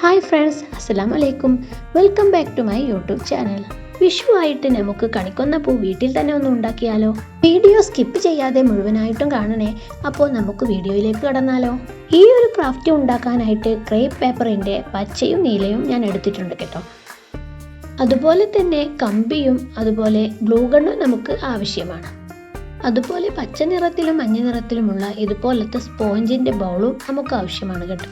Hi friends, അസ്സലാമു അലൈക്കും. Welcome back to my YouTube channel. Vishu ആയിട്ട് നമുക്ക് കണിക്കൊന്ന പൂ വീട്ടിൽ തന്നെ ഒന്ന് ഉണ്ടാക്കിയാലോ? വീഡിയോ സ്കിപ്പ് ചെയ്യാതെ മുഴുവനായിട്ടും കാണണേ. അപ്പോൾ നമുക്ക് വീഡിയോയിലേക്ക് കടന്നാലോ? ഈ ഒരു ക്രാഫ്റ്റ് ഉണ്ടാക്കാനായിട്ട് ക്രേപ്പ് പേപ്പറിൻ്റെ പച്ചയും നീലയും ഞാൻ എടുത്തിട്ടുണ്ട് കേട്ടോ. അതുപോലെ തന്നെ കമ്പിയും അതുപോലെ ഗ്ലൂ ഗണ്ണും നമുക്ക് ആവശ്യമാണ്. അതുപോലെ പച്ച നിറത്തിലും മഞ്ഞ നിറത്തിലുമുള്ള ഇതുപോലത്തെ സ്പോഞ്ചിൻ്റെ ബൗളും നമുക്ക് ആവശ്യമാണ് കേട്ടോ.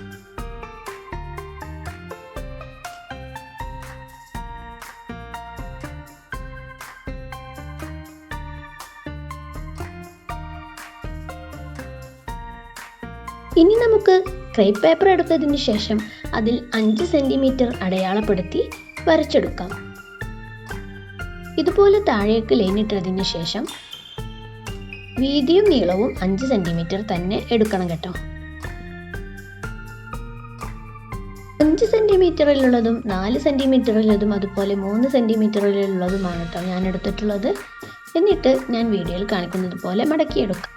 ഇനി നമുക്ക് ക്രേപ്പ് പേപ്പർ എടുത്തതിന് ശേഷം അതിൽ 5 സെൻറ്റിമീറ്റർ അടയാളപ്പെടുത്തി വരച്ചെടുക്കാം. ഇതുപോലെ താഴേക്ക് ലൈനിട്ടതിന് ശേഷം വീതിയും നീളവും 5 സെൻറ്റിമീറ്റർ തന്നെ എടുക്കണം കേട്ടോ. 5 സെൻറ്റിമീറ്ററിലുള്ളതും 4 സെൻറ്റിമീറ്ററിലുള്ളതും അതുപോലെ 3 സെൻറ്റിമീറ്ററിലുള്ളതുമാണ് കേട്ടോ ഞാൻ എടുത്തിട്ടുള്ളത്. എന്നിട്ട് ഞാൻ വീഡിയോയിൽ കാണിക്കുന്നത് പോലെ മടക്കിയെടുക്കാം.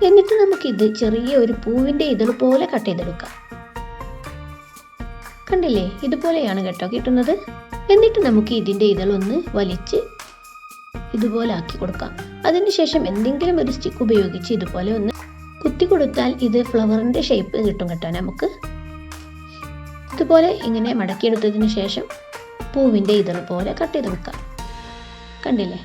എന്നിട്ട് നമുക്കിത് ചെറിയ ഒരു പൂവിൻ്റെ ഇതൾ പോലെ കട്ട് ചെയ്തെടുക്കാം. കണ്ടില്ലേ, ഇതുപോലെയാണ് കേട്ടോ കിട്ടുന്നത്. എന്നിട്ട് നമുക്ക് ഇതിൻ്റെ ഇതളൊന്ന് വലിച്ച് ഇതുപോലെ ആക്കി കൊടുക്കാം. അതിനുശേഷം എന്തെങ്കിലും ഒരു സ്റ്റിക്ക് ഉപയോഗിച്ച് ഇതുപോലെ ഒന്ന് കുത്തി കൊടുത്താൽ ഇത് ഫ്ലവറിൻ്റെ ഷേപ്പ് കിട്ടും കേട്ടോ. നമുക്ക് ഇതുപോലെ ഇങ്ങനെ മടക്കിയെടുത്തതിന് ശേഷം പൂവിൻ്റെ ഇതൾ പോലെ കട്ട് ചെയ്ത് വെക്കാം. കണ്ടില്ലേ?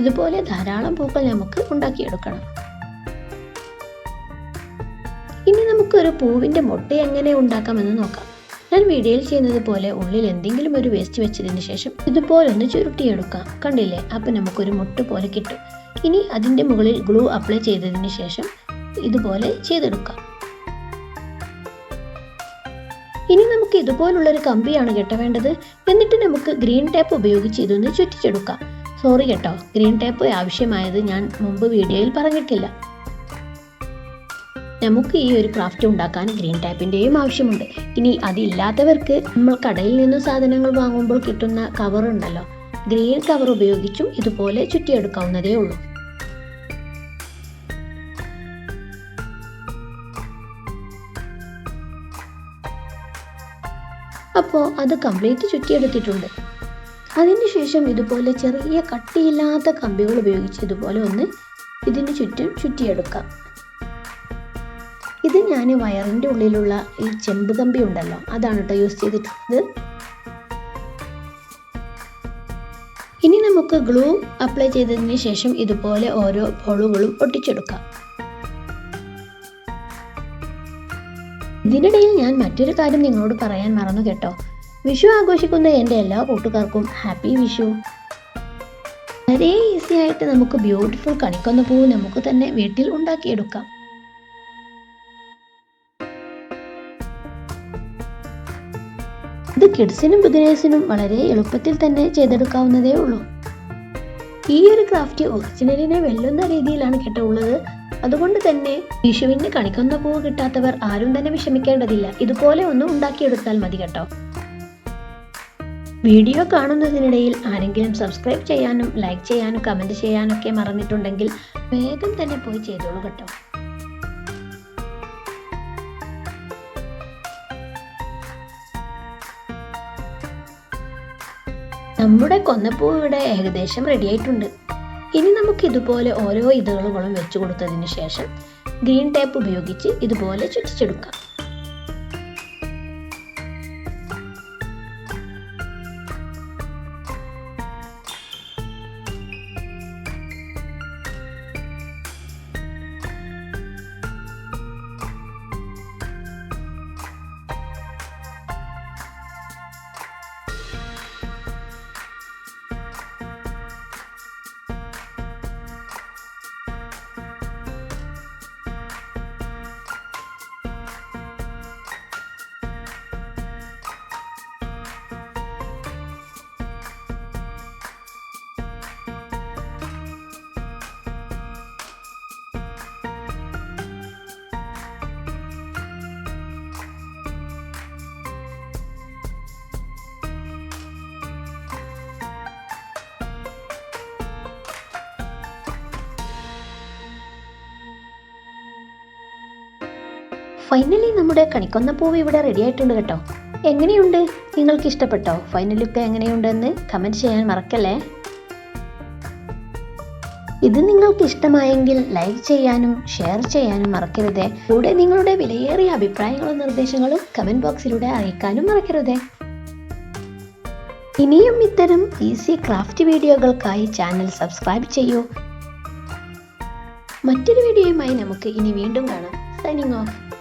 ഇതുപോലെ ധാരാളം പൂക്കൾ നമുക്ക് ഉണ്ടാക്കിയെടുക്കണം. ഇനി നമുക്കൊരു പൂവിൻ്റെ മുട്ട എങ്ങനെ ഉണ്ടാക്കാമെന്ന് നോക്കാം. ഞാൻ വീഡിയോയിൽ ചെയ്യുന്നത് പോലെ ഉള്ളിൽ എന്തെങ്കിലും ഒരു വേസ്റ്റ് വെച്ചതിന് ശേഷം ഇതുപോലെ ഒന്ന് ചുരുട്ടിയെടുക്കാം. കണ്ടില്ലേ? അപ്പം നമുക്കൊരു മുട്ട പോലെ കിട്ടും. ഇനി അതിൻ്റെ മുകളിൽ ഗ്ലൂ അപ്ലൈ ചെയ്തതിന് ശേഷം ഇതുപോലെ ചെയ്തെടുക്കാം. ഇനി നമുക്ക് ഇതുപോലുള്ളൊരു കമ്പിയാണ് കേട്ടോ വേണ്ടത്. എന്നിട്ട് നമുക്ക് ഗ്രീൻ ടേപ്പ് ഉപയോഗിച്ച് ഇതൊന്ന് ചുറ്റിച്ചെടുക്കാം. സോറി കേട്ടോ, ഗ്രീൻ ടേപ്പ് ആവശ്യമായത് ഞാൻ മുമ്പ് വീഡിയോയിൽ പറഞ്ഞിട്ടില്ല. നമുക്ക് ഈ ഒരു ക്രാഫ്റ്റ് ഉണ്ടാക്കാൻ ഗ്രീൻ ടേപ്പിൻ്റെയും ആവശ്യമുണ്ട്. ഇനി അതില്ലാത്തവർക്ക് നമ്മൾ കടയിൽ നിന്ന് സാധനങ്ങൾ വാങ്ങുമ്പോൾ കിട്ടുന്ന കവർ ഉണ്ടല്ലോ, ഗ്രീൻ കവർ ഉപയോഗിച്ചും ഇതുപോലെ ചുറ്റിയെടുക്കാവുന്നതേ ഉള്ളൂ. അപ്പോൾ അത് കംപ്ലീറ്റ് ചുറ്റിയെടുത്തിട്ടുണ്ട്. അതിനുശേഷം ഇതുപോലെ ചെറിയ കട്ടിയില്ലാത്ത കമ്പികൾ ഉപയോഗിച്ച് ഇതുപോലെ ഒന്ന് ഇതിന് ചുറ്റും ചുറ്റിയെടുക്കാം. ഇത് ഞാൻ വയറിൻ്റെ ഉള്ളിലുള്ള ഈ ചെമ്പ് കമ്പി ഉണ്ടല്ലോ, അതാണ് കേട്ടോ യൂസ് ചെയ്തിട്ടുള്ളത്. ഇനി നമുക്ക് ഗ്ലൂ അപ്ലൈ ചെയ്തതിന് ശേഷം ഇതുപോലെ ഓരോ ബോളുകളും ഒട്ടിച്ചെടുക്കാം. ഇതിനിടയിൽ ഞാൻ മറ്റൊരു കാര്യം നിങ്ങളോട് പറയാൻ മറന്നു കേട്ടോ. വിഷു ആഘോഷിക്കുന്ന എൻ്റെ എല്ലാ കൂട്ടുകാർക്കും ഹാപ്പി വിഷു. വളരെ ഈസി ആയിട്ട് നമുക്ക് ബ്യൂട്ടിഫുൾ കണിക്കൊന്ന പൂവ് നമുക്ക് തന്നെ വീട്ടിൽ ഉണ്ടാക്കിയെടുക്കാം. ഇത് കിഡ്സിനും ബിഗിനേഴ്സിനും വളരെ എളുപ്പത്തിൽ തന്നെ ചെയ്തെടുക്കാവുന്നതേ ഉള്ളൂ. ഈ ഒരു ക്രാഫ്റ്റ് ഒറിജിനലിനെ വെല്ലുന്ന രീതിയിലാണ് കേട്ടോ ഉള്ളത്. അതുകൊണ്ട് തന്നെ വിഷുവിന് കണിക്കൊന്ന പൂവ് കിട്ടാത്തവർ ആരും തന്നെ വിഷമിക്കേണ്ടതില്ല. ഇതുപോലെ ഒന്ന് ഉണ്ടാക്കിയെടുത്താൽ മതി കേട്ടോ. വീഡിയോ കാണുന്നതിനിടയിൽ ആരെങ്കിലും സബ്സ്ക്രൈബ് ചെയ്യാനും ലൈക്ക് ചെയ്യാനും കമൻറ്റ് ചെയ്യാനൊക്കെ മറന്നിട്ടുണ്ടെങ്കിൽ വേഗം തന്നെ പോയി ചെയ്തോളൂ കേട്ടോ. നമ്മുടെ കൊന്നപ്പൂ ഇവിടെ ഏകദേശം റെഡി ആയിട്ടുണ്ട്. ഇനി നമുക്ക് ഇതുപോലെ ഓരോ ഇതളുകളും വെച്ചു കൊടുത്തതിന് ശേഷം ഗ്രീൻ ടേപ്പ് ഉപയോഗിച്ച് ഇതുപോലെ ചുറ്റിച്ചെടുക്കാം. ഫൈനലി നമ്മുടെ കണിക്കൊന്ന പൂവ് ഇവിടെ റെഡി ആയിട്ടുണ്ട് കേട്ടോ. എങ്ങനെയുണ്ട്? നിങ്ങൾക്ക് ഇഷ്ടപ്പെട്ടോ? ഫൈനൽ ലുക്ക് എങ്ങനെയുണ്ടെന്ന് കമൻറ്റ് ചെയ്യാൻ മറക്കല്ലേ. ഇത് നിങ്ങൾക്ക് ഇഷ്ടമായെങ്കിൽ ലൈക്ക് ചെയ്യാനും ഷെയർ ചെയ്യാനും മറക്കരുതേ. കൂടെ നിങ്ങളുടെ വിലയേറിയ അഭിപ്രായങ്ങളും നിർദ്ദേശങ്ങളും കമൻറ്റ് ബോക്സിലൂടെ അറിയിക്കാനും മറക്കരുതേ. ഇനിയും ഇത്തരം ഈസി ക്രാഫ്റ്റ് വീഡിയോകൾക്കായി ചാനൽ സബ്സ്ക്രൈബ് ചെയ്യൂ. മറ്റൊരു വീഡിയോയുമായി നമുക്ക് ഇനി വീണ്ടും കാണാം. Signing off.